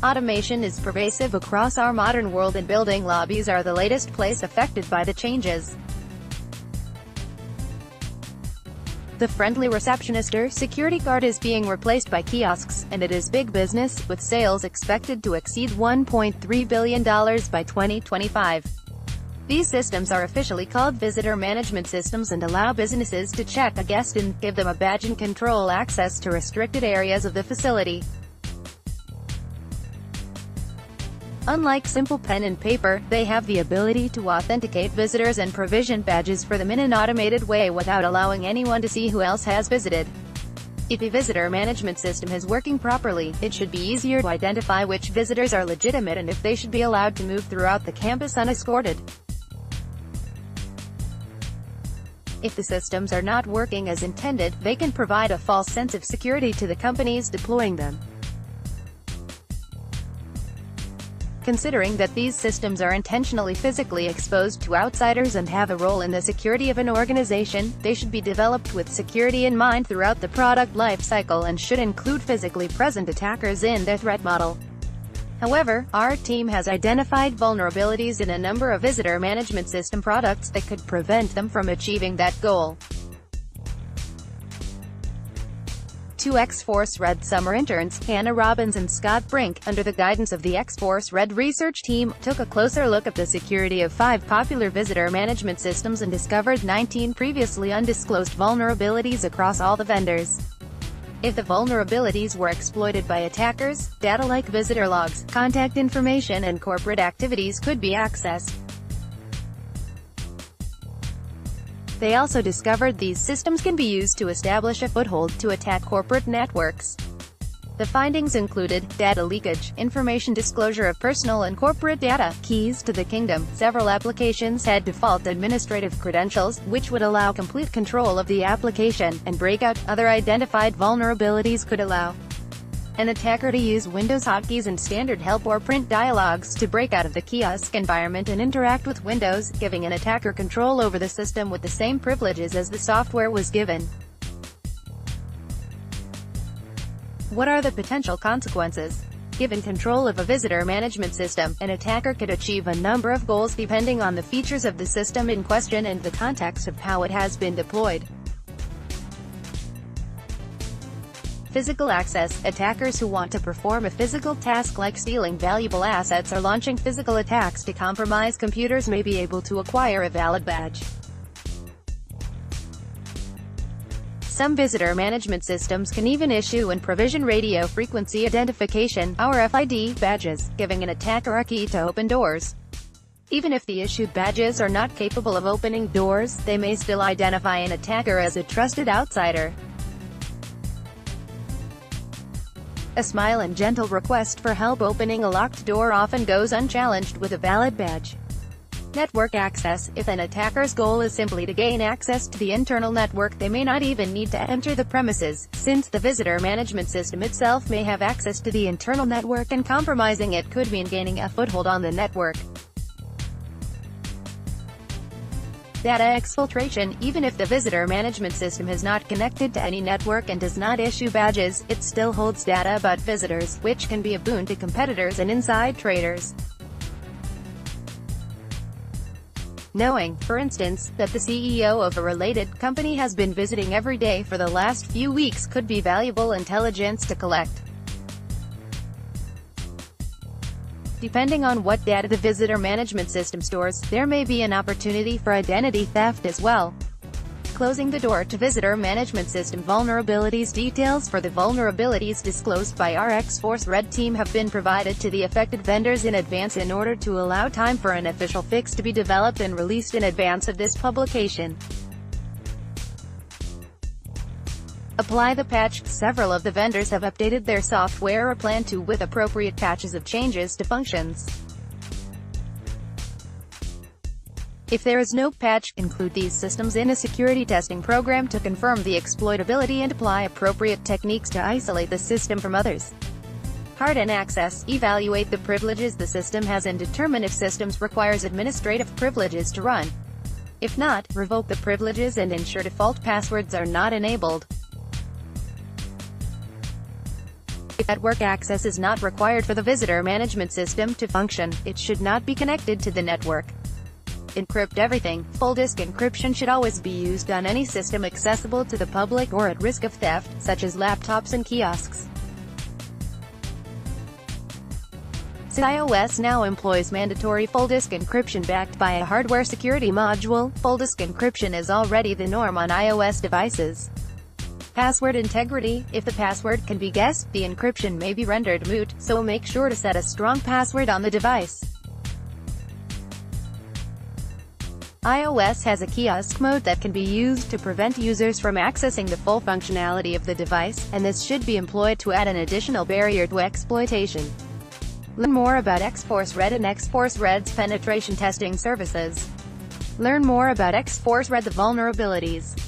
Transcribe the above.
Automation is pervasive across our modern world, and building lobbies are the latest place affected by the changes. The friendly receptionist or security guard is being replaced by kiosks, and it is big business, with sales expected to exceed $1.3 billion by 2025. These systems are officially called visitor management systems and allow businesses to check a guest and give them a badge and control access to restricted areas of the facility. Unlike simple pen and paper, they have the ability to authenticate visitors and provision badges for them in an automated way without allowing anyone to see who else has visited. If a visitor management system is working properly, it should be easier to identify which visitors are legitimate and if they should be allowed to move throughout the campus unescorted. If the systems are not working as intended, they can provide a false sense of security to the companies deploying them. Considering that these systems are intentionally physically exposed to outsiders and have a role in the security of an organization, they should be developed with security in mind throughout the product life cycle and should include physically present attackers in their threat model. However, our team has identified vulnerabilities in a number of visitor management system products that could prevent them from achieving that goal. Two X-Force Red summer interns, Hannah Robbins and Scott Brink, under the guidance of the X-Force Red research team, took a closer look at the security of 5 popular visitor management systems and discovered 19 previously undisclosed vulnerabilities across all the vendors. If the vulnerabilities were exploited by attackers, data like visitor logs, contact information and corporate activities could be accessed. They also discovered these systems can be used to establish a foothold to attack corporate networks. The findings included data leakage, information disclosure of personal and corporate data, keys to the kingdom. Several applications had default administrative credentials, which would allow complete control of the application, and breakout. Other identified vulnerabilities could allow an attacker to use Windows hotkeys and standard help or print dialogues to break out of the kiosk environment and interact with Windows, giving an attacker control over the system with the same privileges as the software was given. What are the potential consequences? Given control of a visitor management system, an attacker could achieve a number of goals depending on the features of the system in question and the context of how it has been deployed. Physical access. Attackers who want to perform a physical task like stealing valuable assets or launching physical attacks to compromise computers may be able to acquire a valid badge. Some visitor management systems can even issue and provision radio frequency identification (RFID) badges, giving an attacker a key to open doors. Even if the issued badges are not capable of opening doors, they may still identify an attacker as a trusted outsider. A smile and gentle request for help opening a locked door often goes unchallenged with a valid badge. Network access. If an attacker's goal is simply to gain access to the internal network, they may not even need to enter the premises, since the visitor management system itself may have access to the internal network, and compromising it could mean gaining a foothold on the network. Data exfiltration. Even if the visitor management system is not connected to any network and does not issue badges, it still holds data about visitors, which can be a boon to competitors and inside traders. Knowing, for instance, that the CEO of a related company has been visiting every day for the last few weeks could be valuable intelligence to collect. Depending on what data the visitor management system stores, there may be an opportunity for identity theft as well. Closing the door to visitor management system vulnerabilities. Details for the vulnerabilities disclosed by our X-Force Red team have been provided to the affected vendors in advance in order to allow time for an official fix to be developed and released in advance of this publication. Apply the patch. Several of the vendors have updated their software or plan to with appropriate patches of changes to functions. If there is no patch, include these systems in a security testing program to confirm the exploitability and apply appropriate techniques to isolate the system from others. Harden access. Evaluate the privileges the system has and determine if systems requires administrative privileges to run. If not, revoke the privileges and ensure default passwords are not enabled. If network access is not required for the visitor management system to function, it should not be connected to the network. Encrypt everything. Full disk encryption should always be used on any system accessible to the public or at risk of theft, such as laptops and kiosks. Since iOS now employs mandatory full disk encryption backed by a hardware security module, full disk encryption is already the norm on iOS devices. Password integrity. If the password can be guessed, the encryption may be rendered moot, so make sure to set a strong password on the device. iOS has a kiosk mode that can be used to prevent users from accessing the full functionality of the device, and this should be employed to add an additional barrier to exploitation. Learn more about X-Force Red and X-Force Red's penetration testing services. Learn more about X-Force Red, the vulnerabilities.